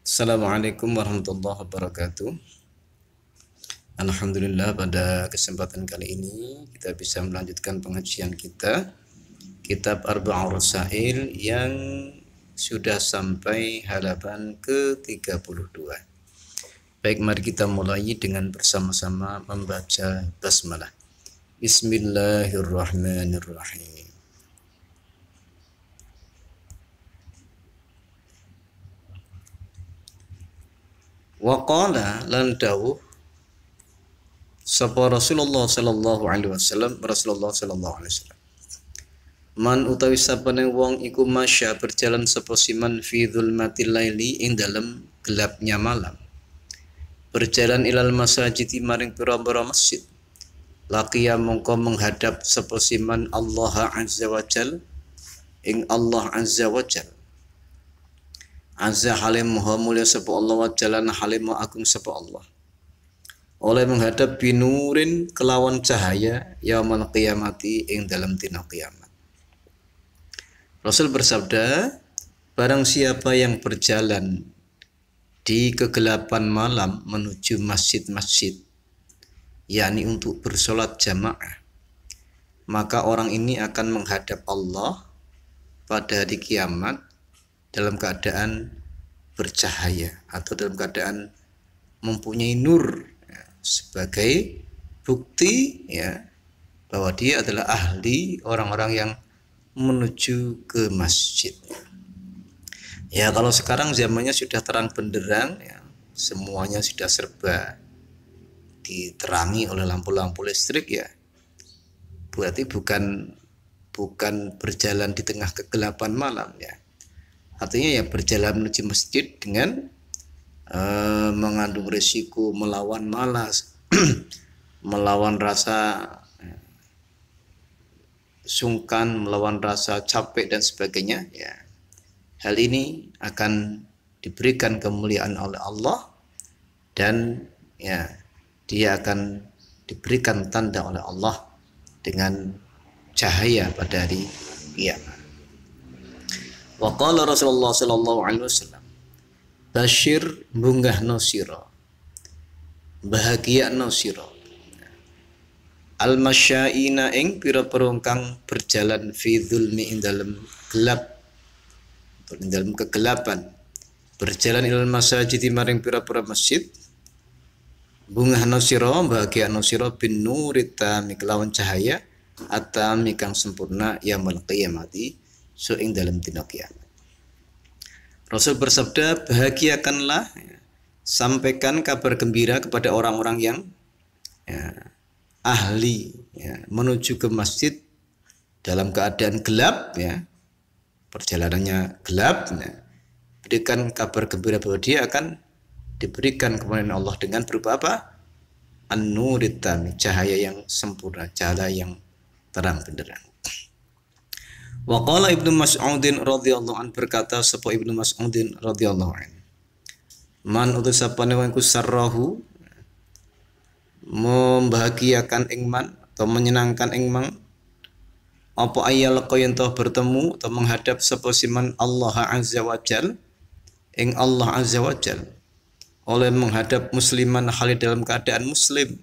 Assalamualaikum warahmatullahi wabarakatuh. Alhamdulillah, pada kesempatan kali ini kita bisa melanjutkan pengajian kita Kitab Arba'ur Rasail yang sudah sampai halaman ke-32. Baik, mari kita mulai dengan bersama-sama membaca basmalah. Bismillahirrahmanirrahim. Wa qala lan dawuh sapa Rasulullah sallallahu alaihi wasallam man utawi sapane wong iku masya berjalan sapa siman fi dzulmatil laili ing dalem gelapnya malam, berjalan ilal masajid maring pira-pira masjid, laqiya mongko menghadap sapa siman Allah azza wajal ing Allah azza wajal. Azza halim maha mulia sapa Allah wa jalana halim maha agung sapa Allah. Oleh menghadap binurin kelawan cahaya yaumul qiyamati ing dalam dina kiamat. Rasul bersabda, barang siapa yang berjalan di kegelapan malam menuju masjid-masjid, yakni untuk bersolat jamaah, maka orang ini akan menghadap Allah pada hari kiamat dalam keadaan bercahaya atau dalam keadaan mempunyai nur, ya, sebagai bukti ya bahwa dia adalah ahli orang-orang yang menuju ke masjid. Ya, kalau sekarang zamannya sudah terang benderang, ya, semuanya sudah serba diterangi oleh lampu-lampu listrik, ya berarti bukan berjalan di tengah kegelapan malam, ya. Artinya ya berjalan menuju masjid dengan mengandung risiko melawan malas, melawan rasa sungkan, melawan rasa capek dan sebagainya. Ya, hal ini akan diberikan kemuliaan oleh Allah dan ya dia akan diberikan tanda oleh Allah dengan cahaya pada hari kiamat. Wa qala Rasulullah sallallahu alaihi wasallam, basyir bunggah sira, bahagia sira, al masyaina ing pira-pira kang berjalan fi dzulmi ing dalem gelap, ing dalem kegelapan, berjalan ilal masajid maring pira-pira masjid, bunggah sira, bahagia sira bin nurita miklawan cahaya atami kang sempurna yaumul qiyamati so ing dalam dina kiamat. Rasul bersabda, bahagiakanlah, ya, sampaikan kabar gembira kepada orang-orang yang ya, ahli ya, menuju ke masjid dalam keadaan gelap, ya, perjalanannya gelap, ya. Berikan kabar gembira bahwa dia akan diberikan kemuliaan Allah dengan berupa apa? An-nurit tami, cahaya yang sempurna, cahaya yang terang benderang. Wa qala Ibnu Mas'udin radhiyallahu an, berkata sapa Ibnu Mas'udin radhiyallahu an, man utus sapane wong iku sarrahu membahagiakan ing man atau menyenangkan ing man apa ayal yen toh bertemu atau menghadap sapa siman Allah azza wajal ing Allah azza wajal, oleh menghadap musliman hal dalam keadaan muslim,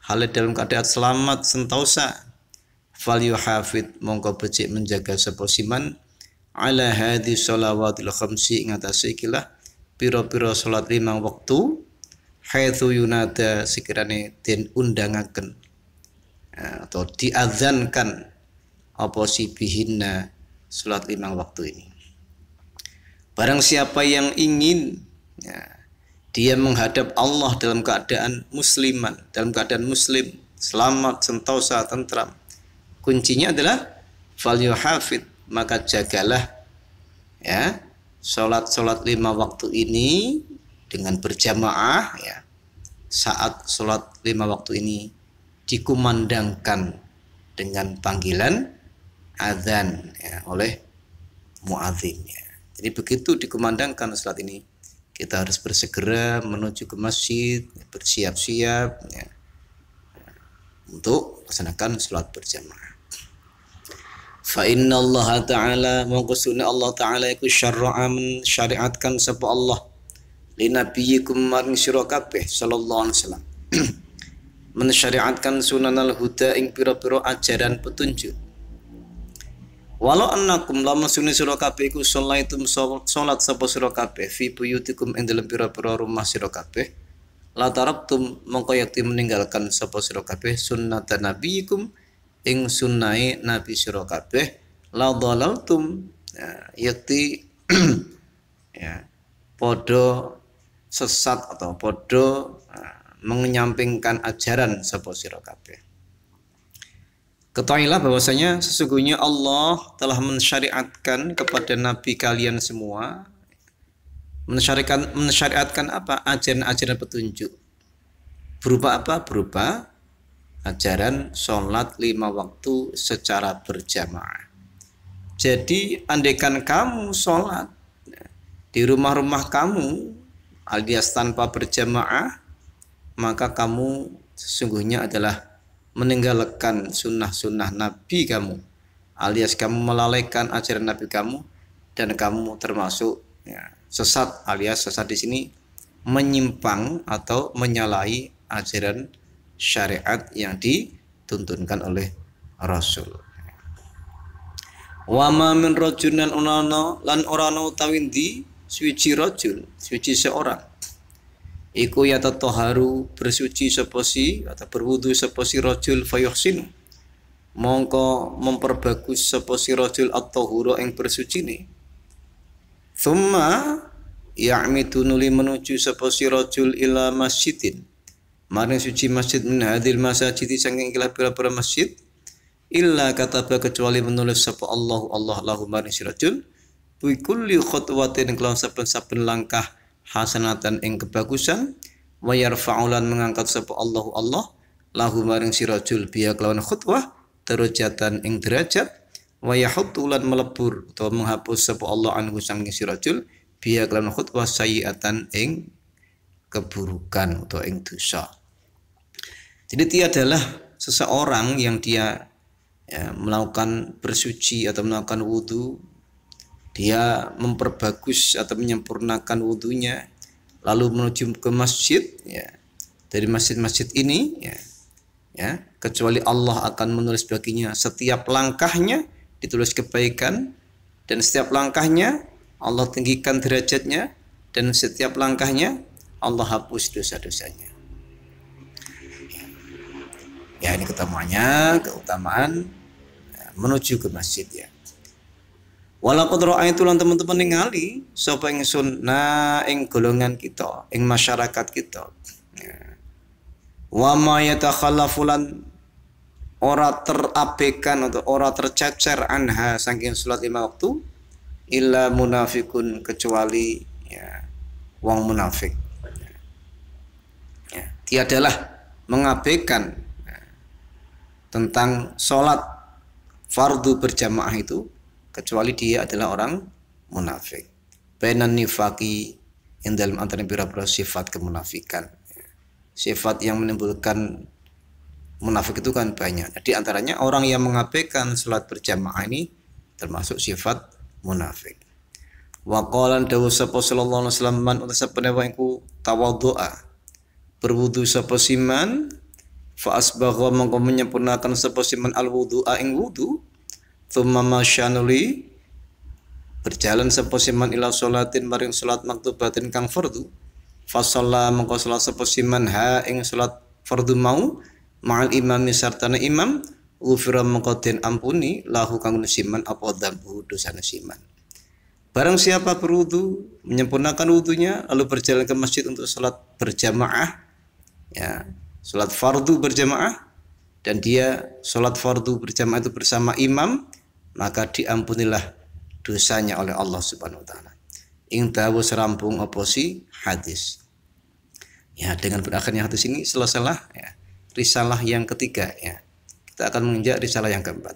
hal dalam keadaan selamat sentosa, fal yuhafid mongko becik menjaga sapa siman ala hadhi shalawatil khamsi ing atase ikilah pira-pira salat 5 wektu, haitsu yunada sekirane den undangaken atau diadzankan apa sibihinna salat 5 waktu ini. Barang siapa yang ingin, ya, dia menghadap Allah dalam keadaan musliman, dalam keadaan muslim, selamat, sentosa, tentram, kuncinya adalah falyuhafid, maka jagalah ya salat 5 waktu ini dengan berjamaah, ya. Saat salat 5 waktu ini dikumandangkan dengan panggilan azan, ya, oleh muadzinnya. Jadi begitu dikumandangkan salat ini, kita harus bersegera menuju ke masjid, bersiap-siap, ya, untuk melaksanakan salat berjamaah. Fa inna Allah Ta'ala, mongko sunna Allah Ta'ala iku syarra'a, mensyariatkan sapa Allah nabiyikum maring sira kabeh sallallahu alaihi wasallam mensyariatkan sunanal huda ing pira-pira ajaran petunjuk. Walau annakum lamun sunni sira kabeh iku sholaitum salat sapa sira kabeh fi buyutikum ing dalem pira-pira rumah sira kabeh la taraktum mongko yakti meninggalkan sapa sira kabeh sunnatan nabiyikum ing sunnahe nabi sira kabeh la dhalaltum yakti ya podo sesat atau podo menyampingkan ajaran sapa sira kabeh. Ketahuilah bahwasanya sesungguhnya Allah telah mensyariatkan kepada nabi kalian semua mensyariatkan apa? Ajaran-ajaran petunjuk. Berupa apa? Berupa ajaran sholat 5 waktu secara berjamaah. Jadi andaikan kamu sholat di rumah-rumah kamu alias tanpa berjamaah, maka kamu sesungguhnya adalah meninggalkan sunnah-sunnah Nabi kamu, alias kamu melalaikan ajaran Nabi kamu, dan kamu termasuk sesat, alias sesat di sini menyimpang atau menyalahi ajaran syariat yang dituntunkan oleh Rasul. Wa ma min rajulin lan orano tawindi suci rajul, suci seorang. Iku yatatoharu bersuci seposi atau berwudu seposi rajul fayuhsinu mongko memperbagus seposi rajul at-tahura ing bersucine. Thumma ya'midu nuli menuju seposi rajul ila masjidin maring suci masjid min hadil masajid saking ilah pira-pira masjid illa kataba kecuali menulis sapa Allah lahu maring si rajul bi kulli khutwatin kelawan saben-saben langkah hasanatan ing kebagusan wa yarfa'ulan mengangkat sapa Allah lahu maring si rajul biya kelawan khutwah derajatan ing derajat wa yahuttulan melebur atau menghapus sapa Allah anhu saking si rajul biya kelawan khutwah sayiatan ing keburukan atau ing dosa. Jadi tiadalah seseorang yang dia melakukan bersuci atau melakukan wudu, dia memperbagus atau menyempurnakan wudunya lalu menuju ke masjid dari masjid-masjid ini kecuali Allah akan menulis baginya setiap langkahnya ditulis kebaikan, dan setiap langkahnya Allah tinggikan derajatnya, dan setiap langkahnya Allah hapus dosa-dosanya. Ya, ini keutamaan menuju ke masjid ya. Walaqad ra'aitu lan teman-teman ningali sapa ingsun ing golongan kita, ing masyarakat kita. Wa ma yatakhallafu lan ora terabaikan atau ora tercecer anha saking salat 5 waktu illa munafikun kecuali wong munafik. Tiadalah mengabaikan tentang salat fardu berjamaah itu kecuali dia adalah orang munafik. Bainan nifaqi yang dalam antara beberapa sifat kemunafikan. Sifat yang menimbulkan munafik itu kan banyak. Di antaranya orang yang mengabaikan salat berjamaah ini termasuk sifat munafik. Wa qala dawu sapa sallallahu alaihi wasallam man utasabana wa iku tawaddu'a berwudu sapa siman fa asbagha mongko menyempurnakan sapa siman al wudu'a ing wudu. Thumma masyanuli berjalan sapa siman ila sholatin maring salat maktubatin kang fardu fa shalla mongko salat sapa siman ha ing salat fardu mau ma'al imami sartana imam ghufira mongko den ampuni lahu kang siman apa dzambu dosane siman. Barang siapa berwudu menyempurnakan wudunya lalu berjalan ke masjid untuk salat berjamaah salat fardu berjamaah, dan dia salat fardu berjamaah itu bersama imam, maka diampunilah dosanya oleh Allah Subhanahu wa taala. Ing dawu serampung oposi hadis. Ya, dengan berakhirnya hadis ini selesailah risalah yang ketiga Kita akan menginjak risalah yang keempat.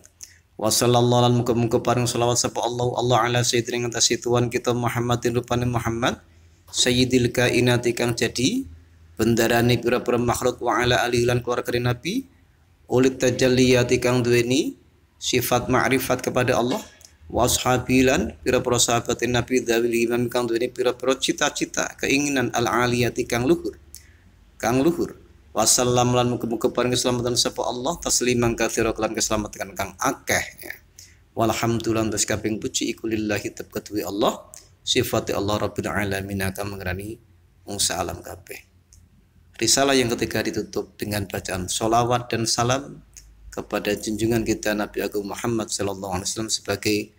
Wa sallallahu alaihi muga-muga paring selawat sapa Allah ala sayyidina atas tuan kita Muhammadin rupane Muhammad sayyidil kainati kang jadi bendarane pira-pira makhluk wa ala alihi lan keluarga Nabi ulit tajalliyati kang duweni sifat ma'rifat kepada Allah wa ashabilan pira-pira sahabat Nabi dawil imam kang duweni pira-pira cita-cita keinginan al-aliyati kang luhur wasallam lan muga-muga paring keselamatan sapa Allah tasliman katsira lan keselamatan kang akeh ya. Walhamdulillah terus kaping puji iku lillahi tabkatwi Allah sifati Allah rabbil alamin kang ngrani wong alam kabeh. Risalah yang ketiga ditutup dengan bacaan sholawat dan salam kepada junjungan kita Nabi Agung Muhammad sallallahu alaihi wasallam sebagai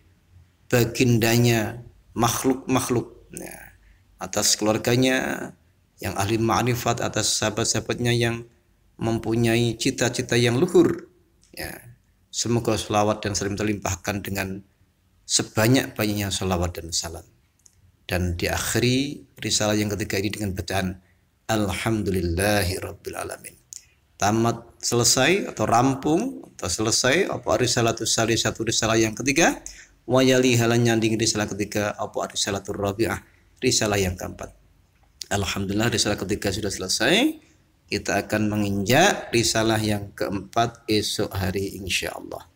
bagindanya makhluk-makhluk ya, atas keluarganya yang ahli ma'rifat, atas sahabat-sahabatnya yang mempunyai cita-cita yang luhur ya. Semoga sholawat dan salam terlimpahkan dengan sebanyak-banyaknya sholawat dan salam. Dan diakhiri risalah yang ketiga ini dengan bacaan Alhamdulillahi Rabbil Alamin. Tamat, selesai atau rampung atau selesai apa risalatus salih satu risalah yang ketiga, wayali halan nyanding risalah ketiga apa risalatul rabi'ah risalah yang keempat. Alhamdulillah risalah ketiga sudah selesai. Kita akan menginjak risalah yang keempat esok hari insyaallah.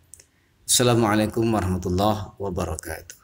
Assalamualaikum warahmatullahi wabarakatuh.